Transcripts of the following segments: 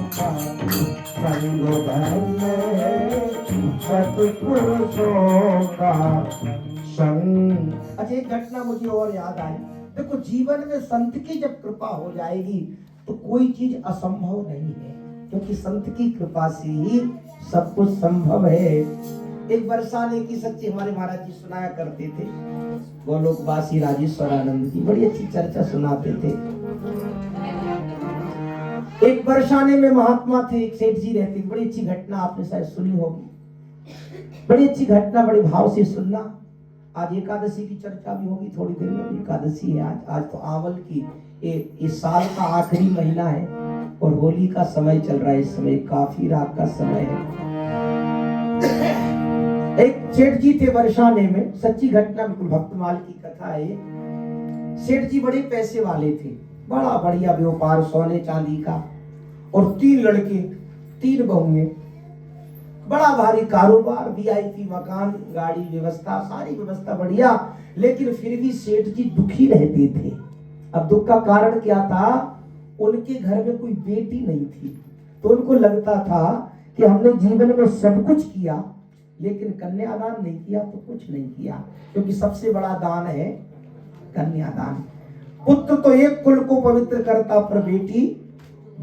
का संग धन्य सत्पुरुषों का संग। अच्छा, एक घटना मुझे और याद आई। देखो, जीवन में संत की जब कृपा हो जाएगी तो कोई चीज असंभव नहीं है, क्योंकि संत की कृपा से ही सब कुछ संभव है। एक बरसाने की सच्ची हमारे महाराज जी सुनाया करते थे, गोलोकवासी राजेश्वरानंद की बड़ी अच्छी चर्चा सुनाते थे। एक बरसाने में महात्मा थे, एक सेठ जी रहते थे। बड़ी अच्छी घटना आपने शायद सुनी होगी, बड़ी अच्छी घटना, बड़े भाव से सुनना। आज एकादशी की चर्चा भी होगी, थोड़ी देर में एकादशी है आज तो आवल की इस साल का आखिरी महीना है और होली का समय चल रहा है। इस समय काफी रात का समय है। एक सेठ जी थे बरसाने में, सच्ची घटना, बिल्कुल भक्तमाल की कथा है। सेठ जी बड़े पैसे वाले थे, बड़ा बढ़िया व्यापार सोने चांदी का, और 3 लड़के 3 बहुएं, बड़ा भारी कारोबार, वीआईपी मकान, गाड़ी व्यवस्था, सारी व्यवस्था बढ़िया। लेकिन फिर भी सेठ जी दुखी रहते थे। अब दुख का कारण क्या था? उनके घर में कोई बेटी नहीं थी, तो उनको लगता था कि हमने जीवन में सब कुछ किया लेकिन कन्यादान नहीं किया तो कुछ नहीं किया, क्योंकि सबसे बड़ा दान है कन्यादान। पुत्र तो एक कुल को पवित्र करता, पर बेटी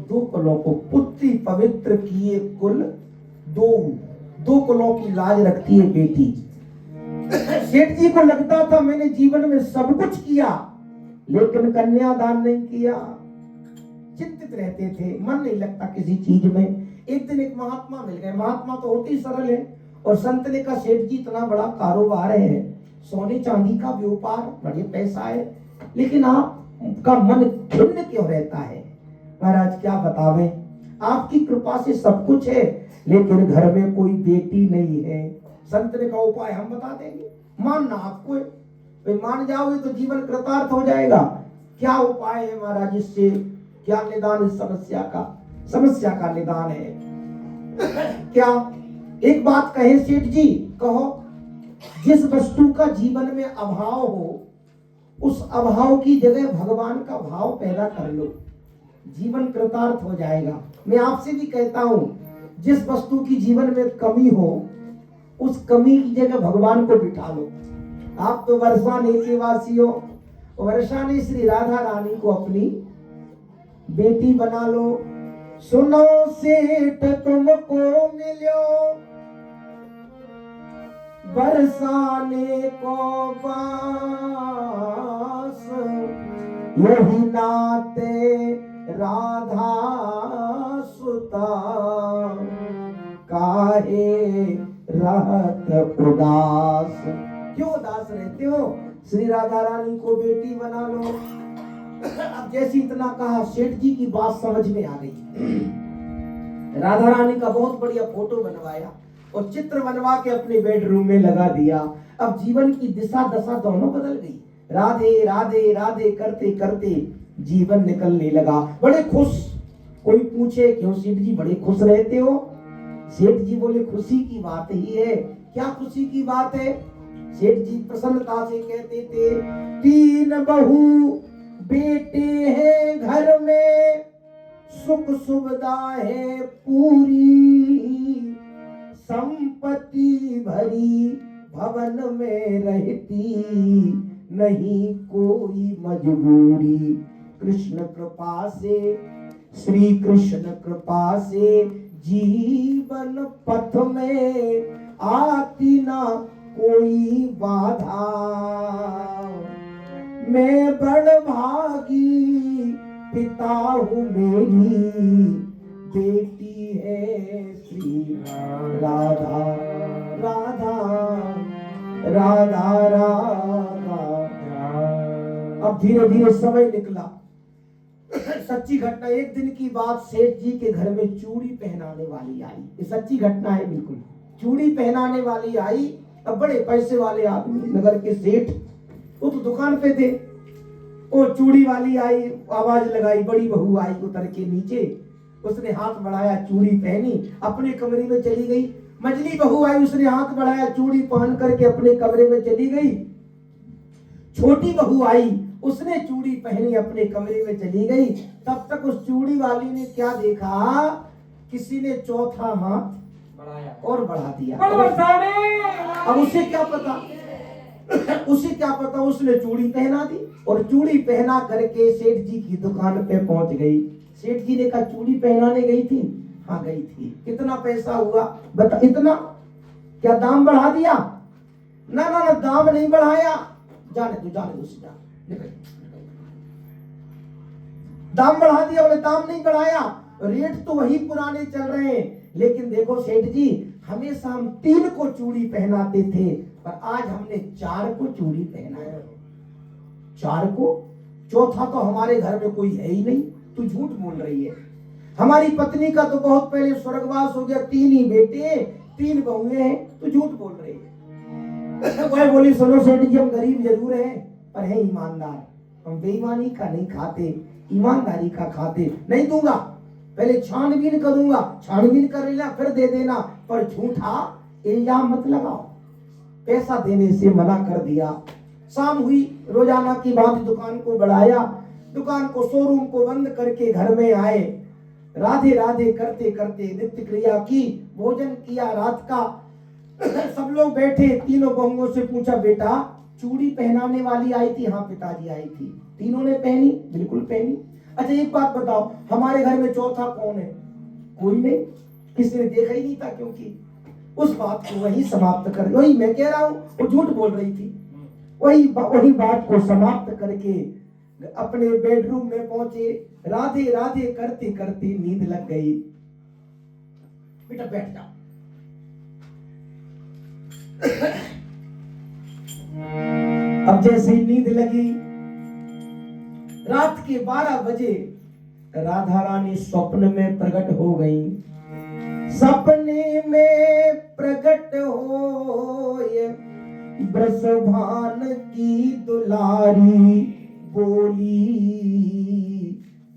2 कुलों को। पुत्री पवित्र किए कुल 2 कुलों की लाज रखती है बेटी। सेठ जी को लगता था मैंने जीवन में सब कुछ किया लेकिन कन्यादान नहीं किया। चिंतित रहते थे, मन नहीं लगता किसी चीज में। एक दिन एक महात्मा मिल गए। महात्मा तो होते ही सरल है, और संत ने कहा सेठ जी इतना बड़ा कारोबार है, सोने चांदी का व्यापार, बड़े पैसा है, लेकिन आपका मन खिन्न क्यों रहता है? महाराज क्या बतावे, आपकी कृपा से सब कुछ है लेकिन घर में कोई बेटी नहीं है। संत ने कहा उपाय हम बता देंगे, मानना आपको है, मान जाओगे तो जीवन कृतार्थ हो जाएगा। क्या उपाय है महाराज? इससे क्या निदान? इस समस्या का निदान है क्या? एक बात कहे सेठ जी, कहो। जिस वस्तु का जीवन में अभाव हो, उस अभाव की जगह भगवान का भाव पैदा कर लो, जीवन कृतार्थ हो जाएगा। मैं आपसे भी कहता हूं, जिस वस्तु की जीवन में कमी हो, उस कमी की जगह भगवान को बिठा लो। आप तो बरसाने के वासी हो, वर्षा ने श्री राधा रानी को अपनी बेटी बना लो। सुनो सेठ तुमको मिलो बरसाने को पास, यही नाते राधा सुता काहे रहत उदास। क्यों उदास रहते हो? श्री राधा रानी को बेटी बना लो। अब जैसे इतना कहा, सेठ जी की बात समझ में आ गई। राधा रानी का बहुत बढ़िया फोटो बनवाया और चित्र बनवा के अपने बेडरूम में लगा दिया। अब जीवन की दिशा दशा दोनों बदल गई। राधे राधे राधे करते करते जीवन निकलने लगा। बड़े खुश। कोई पूछे क्यों सेठ जी बड़े खुश रहते हो? सेठ जी बोले खुशी की बात ही है। क्या खुशी की बात है? सेठ जी प्रसन्नता से कहते थे, 3 बहू बेटे हैं घर में, सुख सुविधा है पूरी, संपत्ति भरी भवन में रहती, नहीं कोई मजबूरी। कृष्ण कृपा से, श्री कृष्ण कृपा से जीवन पथ में आती ना कोई बाधा। मैं बड़ भागी पिता हूँ, मेरी बेटी है श्री राधा राधा राधा राधा। अब धीरे धीरे समय निकला। सच्ची घटना, एक दिन की बात, सेठ जी के घर में चूड़ी पहनाने वाली आई। ये सच्ची घटना है बिल्कुल। चूड़ी पहनाने वाली आई। अब बड़े पैसे वाले आदमी, नगर के सेठ, वो तो दुकान पे थे। वो चूड़ी वाली आई, आवाज लगाई, बड़ी बहू आई उतर के नीचे, उसने हाथ बढ़ाया, चूड़ी पहनी, अपने कमरे में चली गई। मझली बहू आई, उसने हाथ बढ़ाया, चूड़ी पहन करके अपने कमरे में चली गई। छोटी बहू आई, उसने चूड़ी पहनी, अपने कमरे में चली गई। तब तक उस चूड़ी वाली ने क्या देखा किसी ने चौथा हाथ बढ़ाया और बढ़ा दिया। अब अब उसे क्या पता उसे क्या पता, उसने चूड़ी पहना दी और चूड़ी पहना करके सेठ जी की दुकान पे पहुंच गई। सेठ जी ने कहा चूड़ी पहनाने गई थी? हाँ गई थी। कितना पैसा हुआ? बता। इतना? क्या दाम बढ़ा दिया? ना ना ना, दाम नहीं बढ़ाया। जाने दो उसे, जा निकल। दाम बढ़ा दिया? बोले दाम नहीं बढ़ाया, रेट तो वही पुराने चल रहे हैं। लेकिन देखो सेठ जी, हमेशा हम 3 को चूड़ी पहनाते थे, पर आज हमने 4 को चूड़ी पहनाया। 4 को? चौथा तो हमारे घर में कोई है ही नहीं। तू झूठ बोल रही है। हमारी पत्नी का तो बहुत पहले स्वर्गवास हो गया। 3 ही बेटे 3 बहुएं हैं। तू झूठ बोल रही है। वह बोली सुनो सेठ जी, हम गरीब जरूर हैं पर हैं ईमानदार। हम बेईमानी का नहीं खाते, ईमानदारी का खाते। नहीं दूंगा, पहले छानबीन करूंगा, छानबीन कर लेना फिर दे देना, पर झूठा इल्जाम मत लगाओ। पैसा देने से मना कर दिया। शाम हुई, रोजाना की भांति दुकान को बढ़ाया, दुकान को शोरूम को बंद करके घर में आए। राधे राधे करते करते नित्य क्रिया की, भोजन किया रात का। सब लोग बैठे। तीनों बहुओं से पूछा बेटा चूड़ी पहनाने वाली आई थी? हाँ पिताजी आई थी। तीनों ने पहनी? बिल्कुल पहनी। अच्छा एक बात बताओ, हमारे घर में चौथा कौन है? कोई नहीं, किसी ने देखा ही नहीं था। क्योंकि उस बात को वही समाप्त कर, वही मैं कह रहा हूं, वो झूठ बोल रही थी। वही बात को समाप्त करके अपने बेडरूम में पहुंचे। राधे राधे करते करते नींद लग गई। बेटा बैठ जाओ। अब जैसे ही नींद लगी, रात के 12 बजे राधा रानी स्वप्न में प्रकट हो गई। सपने में प्रकट हो ब्रसभान की दुलारी, बोली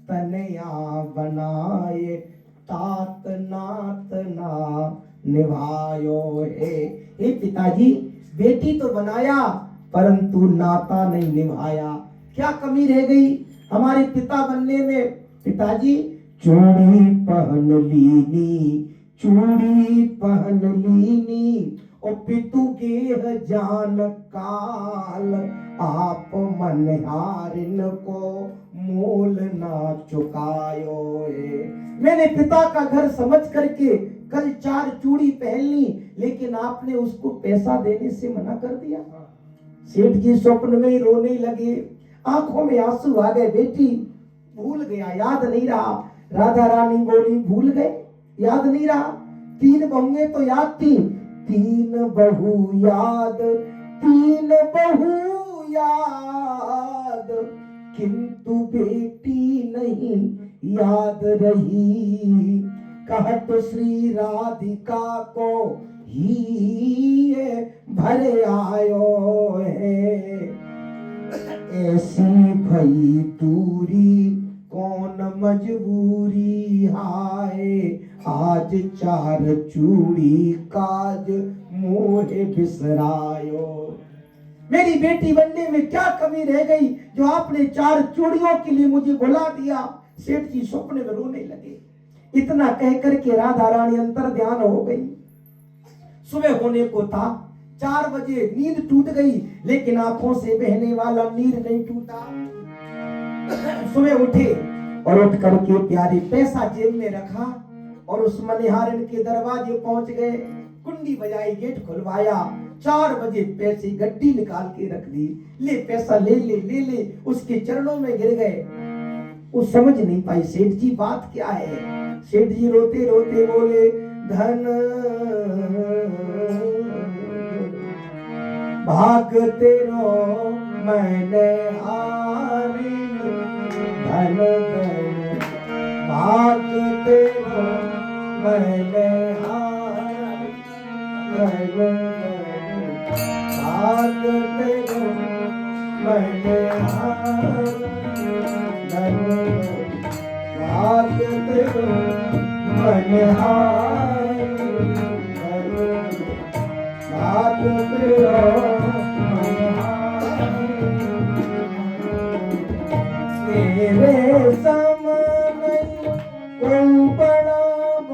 तनया बनाए तात नात ना निभायो है। हे पिताजी, बेटी तो बनाया परंतु नाता नहीं निभाया। क्या कमी रह गई हमारे पिता बनने में? पिताजी चूड़ी पहन लीनी, चूड़ी पहन लीनी, और पितु गेह जान काल, आप मनहारिन को मोल ना चुकायो है। मैंने पिता का घर समझ करके कल 4 चूड़ी पहन ली, लेकिन आपने उसको पैसा देने से मना कर दिया। सेठ जी स्वप्न में ही रोने लगे, आंखों में आंसू आ गए। बेटी भूल गया, याद नहीं रहा। राधा रानी बोली भूल गए, याद नहीं रहा? 3 बहुएं तो याद थी। 3 बहू याद, 3 बहू याद, किंतु बेटी नहीं याद रही। कहत श्री राधिका को ही भरे आयो है, ऐसी भई दूरी कौन मजबूरी हाय। आज 4 चूड़ी काज मोहे बिसरायो। मेरी बेटी बनने में क्या कमी रह गई जो आपने 4 चूड़ियों के लिए मुझे बुला दिया? सेठ जी स्वप्न में रोने लगे। इतना कह करके राधा रानी अंतर ध्यान हो गई। सुबह होने को था, 4 बजे नींद टूट गई, लेकिन आंखों से बहने वाला नीर नहीं टूटा। सुबह उठे और उठ करके प्यारे पैसा जेब में रखा और उस मनिहारन के दरवाजे पहुंच गए। कुंडी बजाई, गेट खुलवाया। 4 बजे पैसे गड्डी निकाल के रख दी। ले पैसा, ले ले ले ले, उसके चरणों में गिर गए। वो समझ नहीं पाई सेठ जी बात क्या है। सेठ जी रोते रोते बोले धन भाग तेरो मैंने हारी, धन धन भाग तेरो मैंने हारी, धन भाग तेरो मैंने हारी, धन भाग तेरो मैंने हारी, धन भाग तेरो मैंने हारी। तेरे सम नहीं कोई बड़ा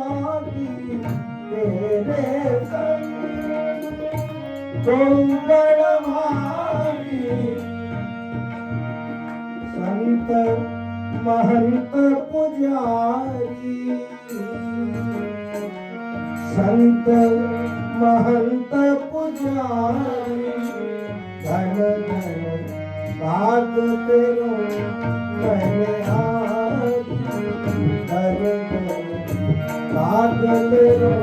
भागी तेरे संग तुम बड़ भागी। संत महंत पुजारी संत महंत पुजारी धन धन भाग तेरो मैंने हारी। धन धन भाग तेरो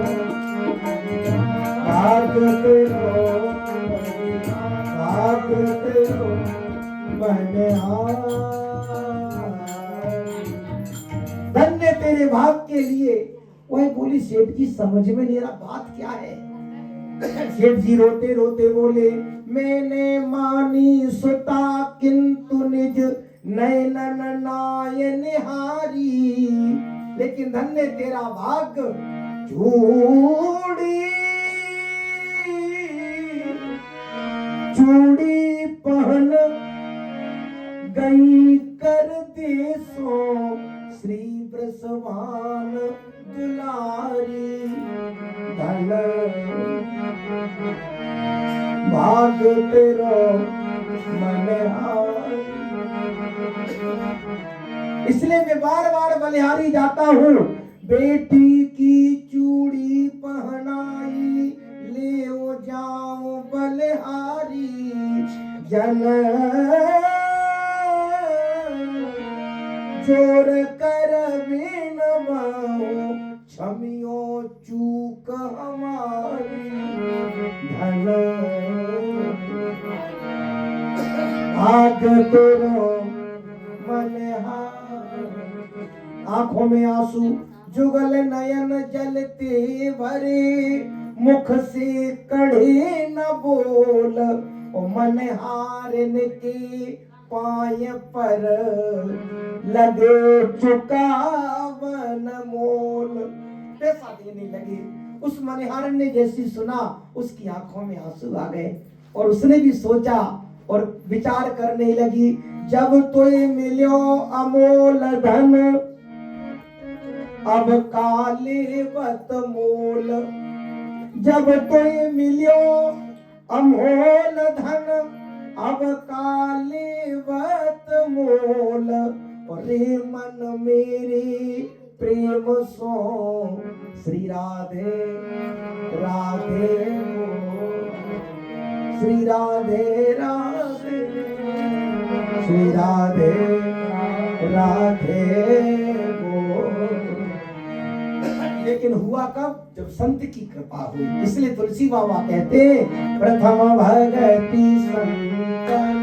भाग तेरो भाग तेरो मैंने हारी। धन्य तेरे भाग के लिए। वह बोली सेठ जी समझ में नहीं आ रहा बात क्या है। सेठ जी रोते रोते बोले मैंने मानी सुता किंतु निज नयनन नाय निहारी। लेकिन धन्य तेरा भाग चूड़ी चूड़ी पहन गई कर देसों श्री ब्रसवान दुलारी। धन भाग तेरो मन हारी। इसलिए मैं बार बार बलिहारी जाता हूँ। बेटी की चूड़ी पहनाई ले जाओ बलिहारी। जन जोर कर बिन बाओ क्षमियो चूक हमारी। धन भाग तेरो मन हारी। आंखों में आंसू जुगल नयन जलते भरे मुख से कढ़े न बोल। ओ मन हारन के पाय पर लगे चुकावन मोल। पैसा देने लगे। उस मनिहारन ने जैसी सुना उसकी आंखों में आंसू आ गए और उसने भी सोचा और विचार करने लगी। जब तोय मिलो अमोल धन अब काले बत मोल। जब तोय मिलो अमोल धन अब काले बत मोल। रे मन मेरे प्रेम सो श्री राधे राधे श्री राधे राधे श्री राधे राधे लेकिन हुआ कब जब संत की कृपा हुई। इसलिए तुलसी बाबा कहते प्रथम भगति संतन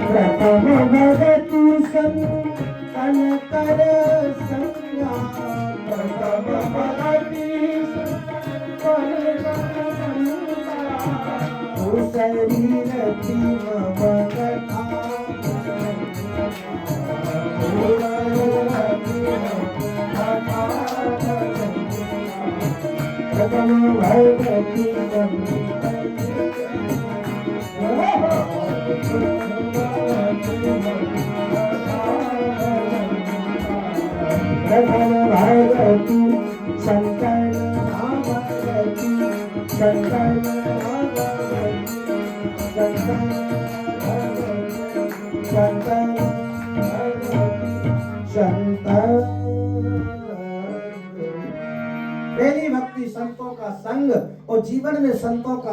प्रथम भगति संतन कर संगा। प्रथम भगति शरीर तीन भगता प्रथम भगति प्रथम भगति शंकर भगति शंकर पहली भक्ति संतों का संग और जीवन में संतों का